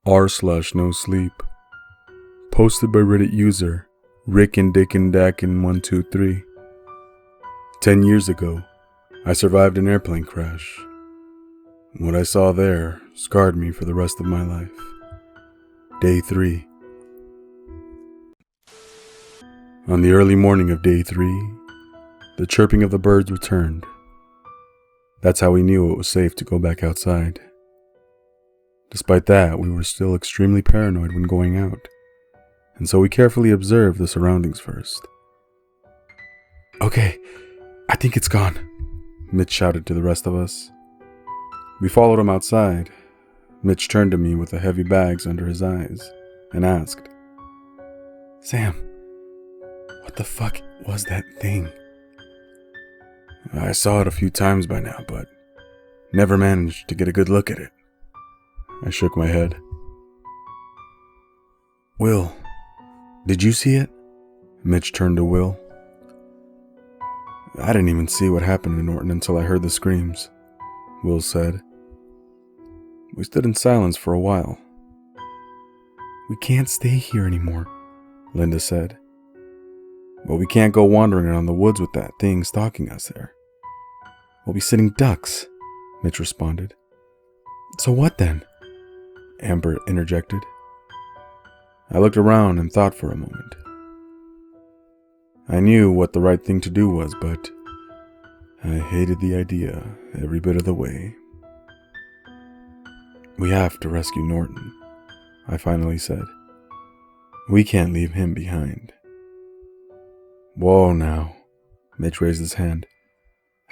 r/Nosleep. Posted by Reddit user Rick and Dick and Dak in 123. 10 years ago, I survived an airplane crash. What I saw there scarred me for the rest of my life. Day 3. On the early morning of day 3, the chirping of the birds returned. That's how we knew it was safe to go back outside. Despite that, we were still extremely paranoid when going out, and so we carefully observed the surroundings first. "Okay, I think it's gone," Mitch shouted to the rest of us. We followed him outside. Mitch turned to me with the heavy bags under his eyes and asked, "Sam, what the fuck was that thing?" "I saw it a few times by now, but never managed to get a good look at it." I shook my head. "Will, did you see it?" Mitch turned to Will. "I didn't even see what happened to Norton until I heard the screams," Will said. We stood in silence for a while. "We can't stay here anymore," Linda said. "But we can't go wandering around the woods with that thing stalking us there. We'll be sitting ducks," Mitch responded. "So what then?" Amber interjected. I looked around and thought for a moment. I knew what the right thing to do was, but I hated the idea every bit of the way. "We have to rescue Norton," I finally said. "We can't leave him behind." "Whoa now," Mitch raised his hand.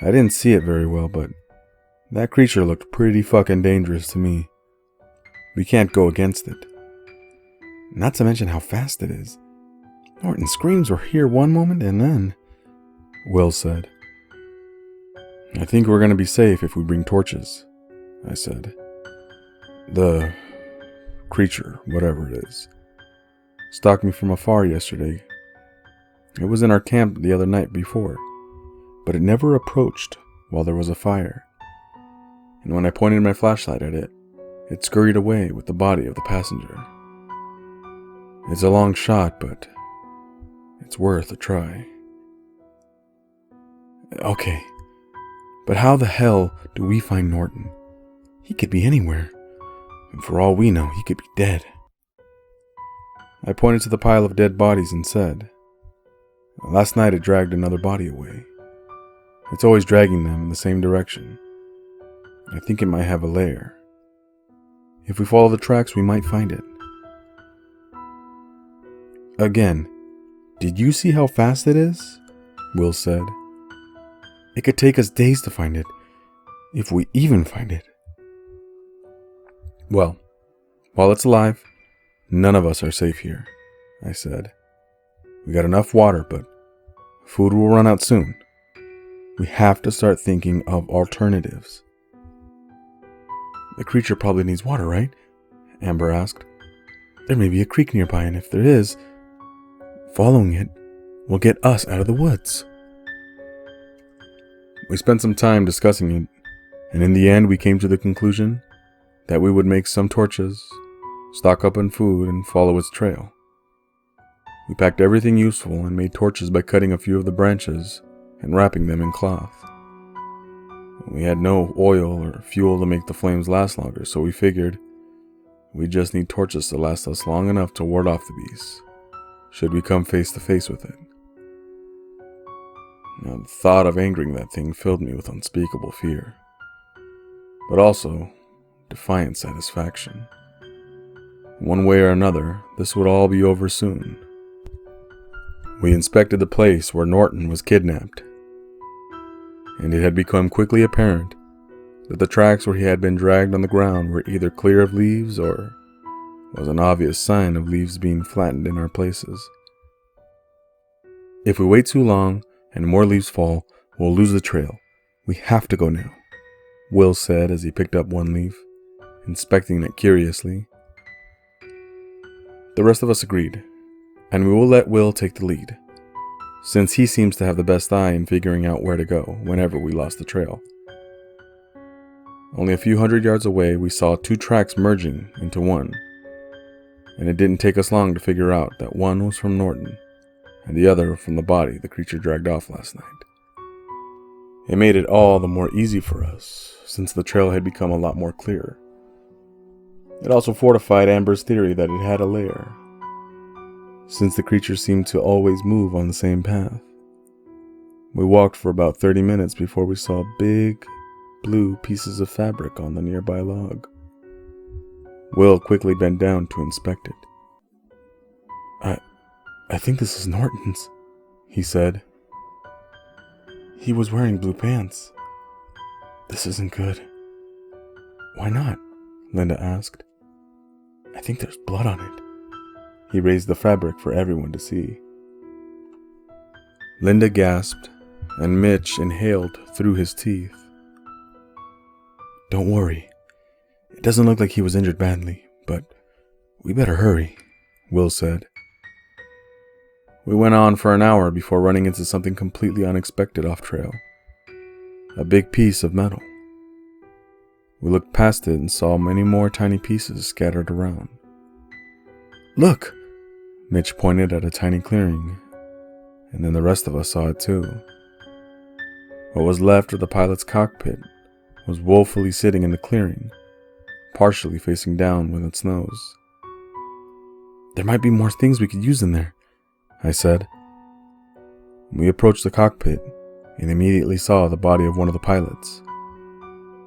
"I didn't see it very well, but that creature looked pretty fucking dangerous to me. We can't go against it. Not to mention how fast it is. Norton's screams were here one moment and then," Will said. "I think we're going to be safe if we bring torches," I said. "The creature, whatever it is, stalked me from afar yesterday. It was in our camp the other night before, but it never approached while there was a fire. And when I pointed my flashlight at it, it scurried away with the body of the passenger. It's a long shot, but it's worth a try." "Okay, but how the hell do we find Norton? He could be anywhere, and for all we know, he could be dead." I pointed to the pile of dead bodies and said, "Last night it dragged another body away. It's always dragging them in the same direction. I think it might have a lair. If we follow the tracks, we might find it." "Again, did you see how fast it is?" Will said. "It could take us days to find it, if we even find it." "Well, while it's alive, none of us are safe here," I said. "We got enough water, but food will run out soon. We have to start thinking of alternatives." "The creature probably needs water, right?" Amber asked. "There may be a creek nearby, and if there is, following it will get us out of the woods." We spent some time discussing it, and in the end we came to the conclusion that we would make some torches, stock up on food, and follow its trail. We packed everything useful and made torches by cutting a few of the branches and wrapping them in cloth. We had no oil or fuel to make the flames last longer, so we figured we just need torches to last us long enough to ward off the beast, should we come face to face with it. Now, the thought of angering that thing filled me with unspeakable fear, but also defiant satisfaction. One way or another, this would all be over soon. We inspected the place where Norton was kidnapped, and it had become quickly apparent that the tracks where he had been dragged on the ground were either clear of leaves or was an obvious sign of leaves being flattened in our places. "If we wait too long and more leaves fall, we'll lose the trail. We have to go now," Will said as he picked up one leaf, inspecting it curiously. The rest of us agreed, and we will let Will take the lead, since he seems to have the best eye in figuring out where to go whenever we lost the trail. Only a few hundred yards away, we saw two tracks merging into one, and it didn't take us long to figure out that one was from Norton, and the other from the body the creature dragged off last night. It made it all the more easy for us, since the trail had become a lot more clear. It also fortified Amber's theory that it had a lair, since the creature seemed to always move on the same path. We walked for about 30 minutes before we saw big, blue pieces of fabric on the nearby log. Will quickly bent down to inspect it. I think this is Norton's, he said. He was wearing blue pants. This isn't good. Why not? Linda asked. I think there's blood on it. He raised the fabric for everyone to see. Linda gasped, and Mitch inhaled through his teeth. Don't worry. It doesn't look like he was injured badly, but we better hurry, Will said. We went on for an hour before running into something completely unexpected off trail. A big piece of metal. We looked past it and saw many more tiny pieces scattered around. Look! Mitch pointed at a tiny clearing, and then the rest of us saw it too. What was left of the pilot's cockpit was woefully sitting in the clearing, partially facing down with its nose. There might be more things we could use in there, I said. We approached the cockpit and immediately saw the body of one of the pilots.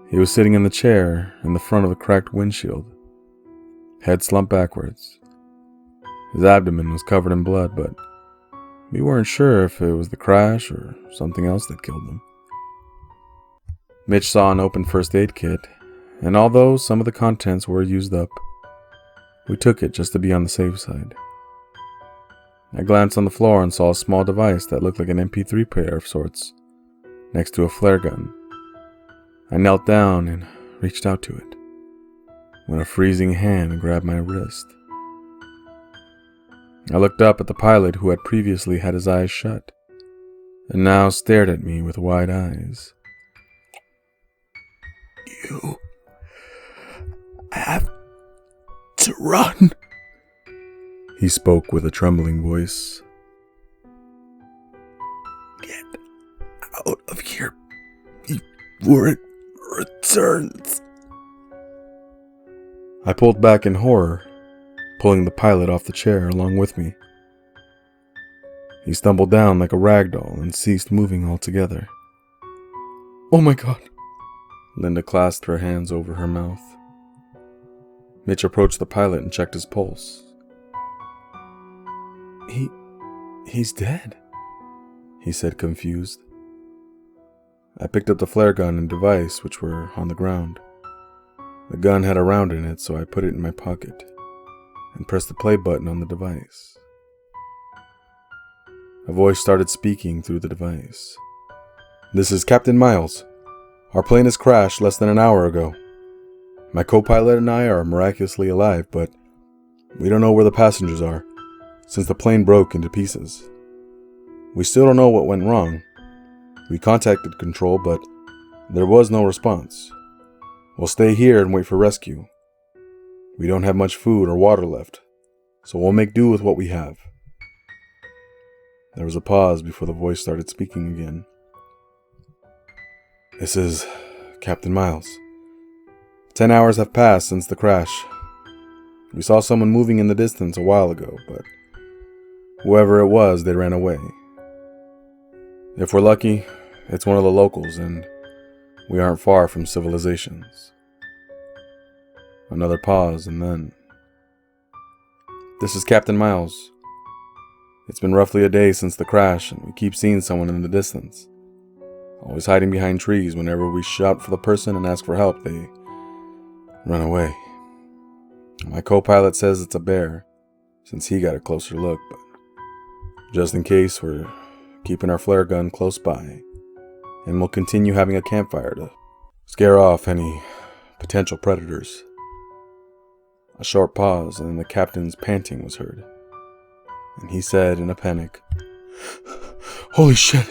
He was sitting in the chair in the front of the cracked windshield, head slumped backwards. His abdomen was covered in blood, but we weren't sure if it was the crash or something else that killed him. Mitch saw an open first aid kit, and although some of the contents were used up, we took it just to be on the safe side. I glanced on the floor and saw a small device that looked like an MP3 player of sorts, next to a flare gun. I knelt down and reached out to it, when a freezing hand grabbed my wrist. I looked up at the pilot who had previously had his eyes shut, and now stared at me with wide eyes. You have to run, he spoke with a trembling voice. Get out of here before it returns. I pulled back in horror, pulling the pilot off the chair along with me. He stumbled down like a rag doll and ceased moving altogether. Oh my God! Linda clasped her hands over her mouth. Mitch approached the pilot and checked his pulse. He's dead, he said, confused. I picked up the flare gun and device, which were on the ground. The gun had a round in it, so I put it in my pocket and pressed the play button on the device. A voice started speaking through the device. This is Captain Miles. Our plane has crashed less than an hour ago. My co-pilot and I are miraculously alive, but we don't know where the passengers are, since the plane broke into pieces. We still don't know what went wrong. We contacted control, but there was no response. We'll stay here and wait for rescue. We don't have much food or water left, so we'll make do with what we have. There was a pause before the voice started speaking again. This is Captain Miles. 10 hours have passed since the crash. We saw someone moving in the distance a while ago, but whoever it was, they ran away. If we're lucky, it's one of the locals, and we aren't far from civilizations. Another pause, and then... This is Captain Miles. It's been roughly a day since the crash, and we keep seeing someone in the distance. Always hiding behind trees. Whenever we shout for the person and ask for help, they run away. My co-pilot says it's a bear, since he got a closer look, but just in case, we're keeping our flare gun close by, and we'll continue having a campfire to scare off any potential predators. A short pause, and then the captain's panting was heard, and he said in a panic, Holy shit,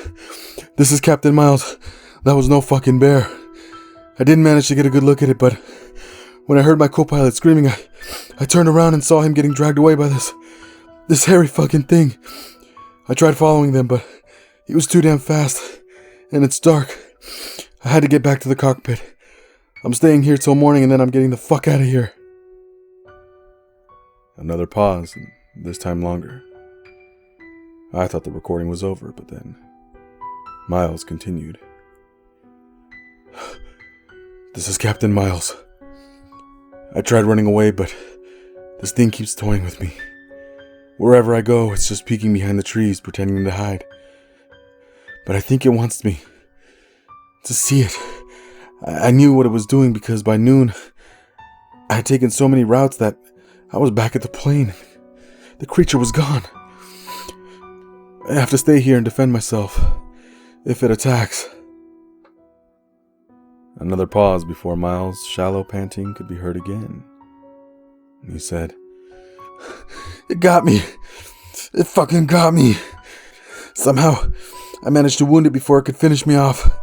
this is Captain Miles. That was no fucking bear. I didn't manage to get a good look at it, but When I heard my co-pilot screaming, I turned around and saw him getting dragged away by this hairy fucking thing. I tried following them, but he was too damn fast, and it's dark. I had to get back to the cockpit. I'm staying here till morning, and then I'm getting the fuck out of here. Another pause, and this time longer. I thought the recording was over, but then Miles continued. This is Captain Miles. I tried running away, but this thing keeps toying with me. Wherever I go, it's just peeking behind the trees, pretending to hide. But I think it wants me to see it. I knew what it was doing because by noon, I had taken so many routes that I was back at the plane. The creature was gone. I have to stay here and defend myself if it attacks. Another pause before Miles' shallow panting could be heard again. He said, It got me. It fucking got me. Somehow, I managed to wound it before it could finish me off.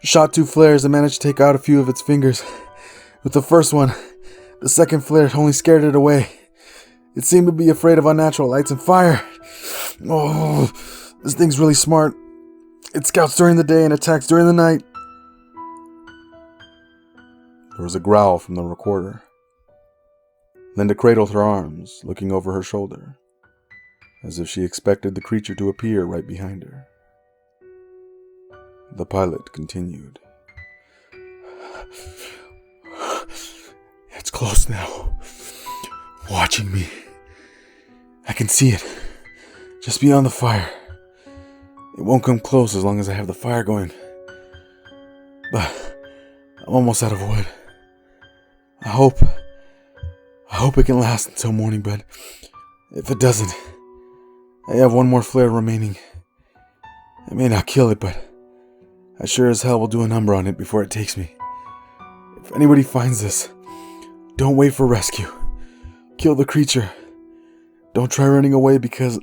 Shot 2 flares and managed to take out a few of its fingers. With the first one, the second flare only scared it away. It seemed to be afraid of unnatural lights and fire. Oh, this thing's really smart. It scouts during the day and attacks during the night. There was a growl from the recorder. Linda cradled her arms, looking over her shoulder, as if she expected the creature to appear right behind her. The pilot continued. It's close now. Watching me. I can see it. Just beyond the fire. It won't come close as long as I have the fire going. But I'm almost out of wood. I hope it can last until morning, but if it doesn't, I have 1 more flare remaining. I may not kill it, but I sure as hell will do a number on it before it takes me. If anybody finds this, don't wait for rescue. Kill the creature. Don't try running away because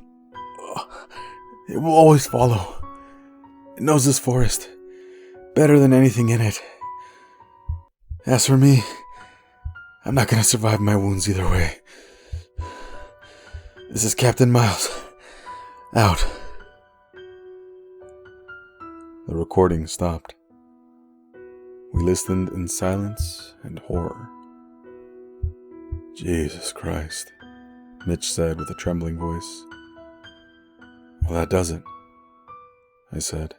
it will always follow. It knows this forest better than anything in it. As for me, I'm not going to survive my wounds either way. This is Captain Miles. Out. The recording stopped. We listened in silence and horror. Jesus Christ, Mitch said with a trembling voice. Well, that does it, I said.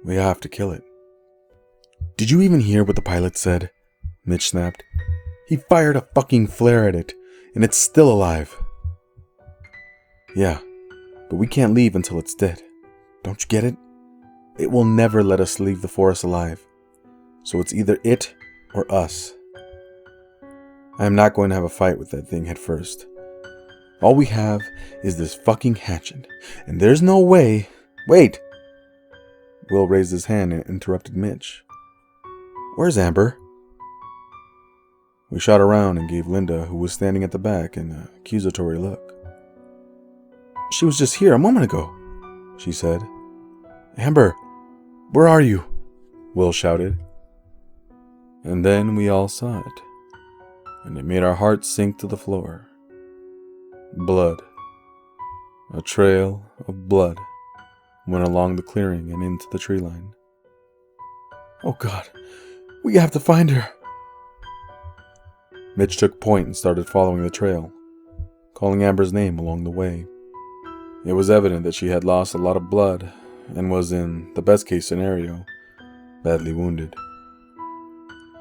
We have to kill it. Did you even hear what the pilot said? Mitch snapped. He fired a fucking flare at it, and it's still alive. Yeah, but we can't leave until it's dead. Don't you get it? It will never let us leave the forest alive. So it's either it or us. I am not going to have a fight with that thing head first. All we have is this fucking hatchet, and there's no way... Wait! Will raised his hand and interrupted Mitch. Where's Amber? We shot around and gave Linda, who was standing at the back, an accusatory look. She was just here a moment ago, she said. Amber, where are you? Will shouted. And then we all saw it, and it made our hearts sink to the floor. Blood. A trail of blood went along the clearing and into the tree line. Oh God, we have to find her. Mitch took point and started following the trail, calling Amber's name along the way. It was evident that she had lost a lot of blood and was, in the best case scenario, badly wounded.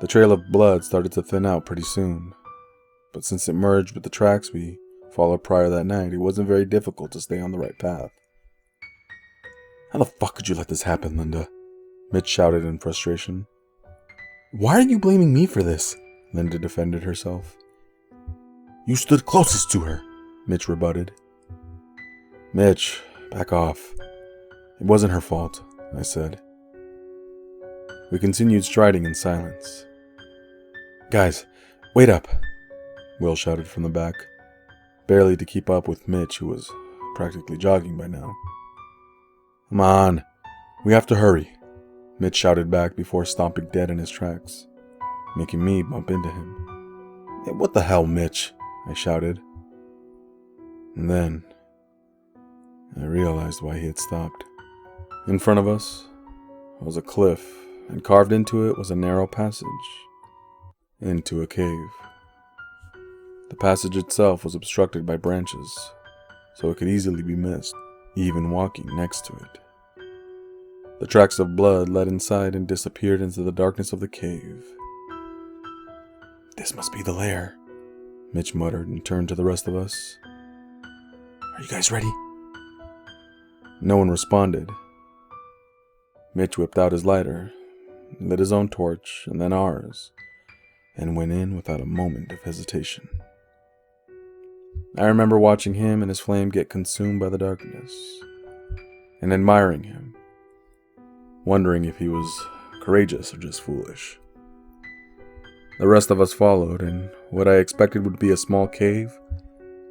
The trail of blood started to thin out pretty soon, but since it merged with the tracks we followed prior that night, it wasn't very difficult to stay on the right path. How the fuck could you let this happen, Linda? Mitch shouted in frustration. Why are you blaming me for this? Linda defended herself. You stood closest to her, Mitch rebutted. Mitch, back off. It wasn't her fault, I said. We continued striding in silence. Guys, wait up, Will shouted from the back, barely to keep up with Mitch, who was practically jogging by now. Come on, we have to hurry, Mitch shouted back before stomping dead in his tracks, making me bump into him. "Hey, what the hell, Mitch?" I shouted. And then I realized why he had stopped. In front of us was a cliff, and carved into it was a narrow passage into a cave. The passage itself was obstructed by branches, so it could easily be missed, even walking next to it. The tracks of blood led inside and disappeared into the darkness of the cave. "This must be the lair," Mitch muttered and turned to the rest of us. "Are you guys ready?" No one responded. Mitch whipped out his lighter, lit his own torch, and then ours, and went in without a moment of hesitation. I remember watching him and his flame get consumed by the darkness, and admiring him, wondering if he was courageous or just foolish. The rest of us followed, and what I expected would be a small cave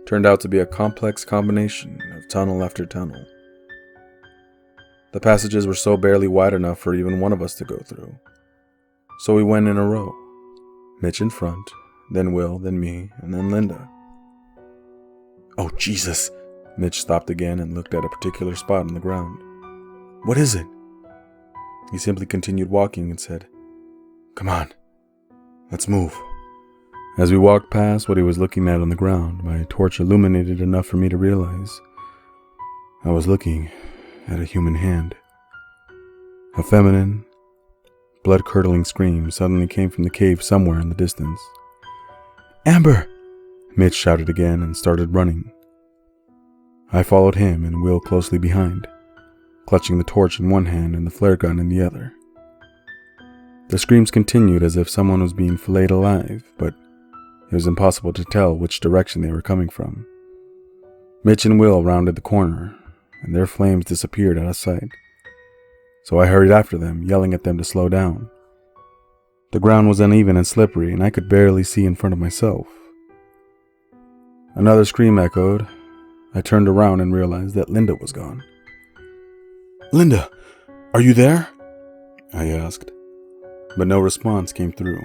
turned out to be a complex combination of tunnel after tunnel. The passages were so barely wide enough for even one of us to go through, so we went in a row. Mitch in front, then Will, then me, and then Linda. "Oh, Jesus!" Mitch stopped again and looked at a particular spot on the ground. "What is it?" He simply continued walking and said, "Come on, let's move." As we walked past what he was looking at on the ground, my torch illuminated enough for me to realize I was looking at a human hand. A feminine, blood-curdling scream suddenly came from the cave somewhere in the distance. "Amber!" Mitch shouted again and started running. I followed him and Will closely behind, clutching the torch in one hand and the flare gun in the other. The screams continued as if someone was being filleted alive, but it was impossible to tell which direction they were coming from. Mitch and Will rounded the corner, and their flames disappeared out of sight. So I hurried after them, yelling at them to slow down. The ground was uneven and slippery, and I could barely see in front of myself. Another scream echoed. I turned around and realized that Linda was gone. "Linda, are you there?" I asked, but no response came through.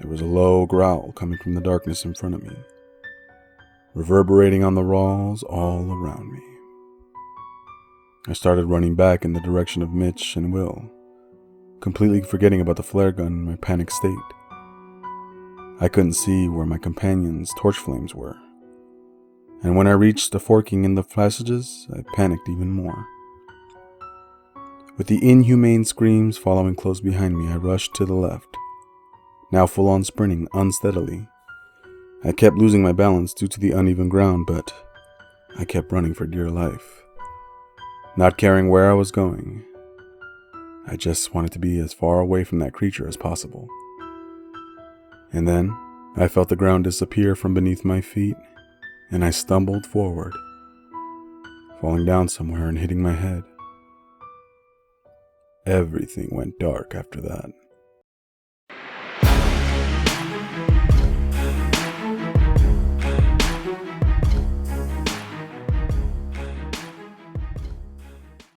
There was a low growl coming from the darkness in front of me, reverberating on the walls all around me. I started running back in the direction of Mitch and Will, completely forgetting about the flare gun in my panicked state. I couldn't see where my companions' torch flames were, and when I reached the forking in the passages, I panicked even more. With the inhumane screams following close behind me, I rushed to the left, now full on sprinting unsteadily. I kept losing my balance due to the uneven ground, but I kept running for dear life, not caring where I was going. I just wanted to be as far away from that creature as possible. And then I felt the ground disappear from beneath my feet, and I stumbled forward, falling down somewhere and hitting my head. Everything went dark after that.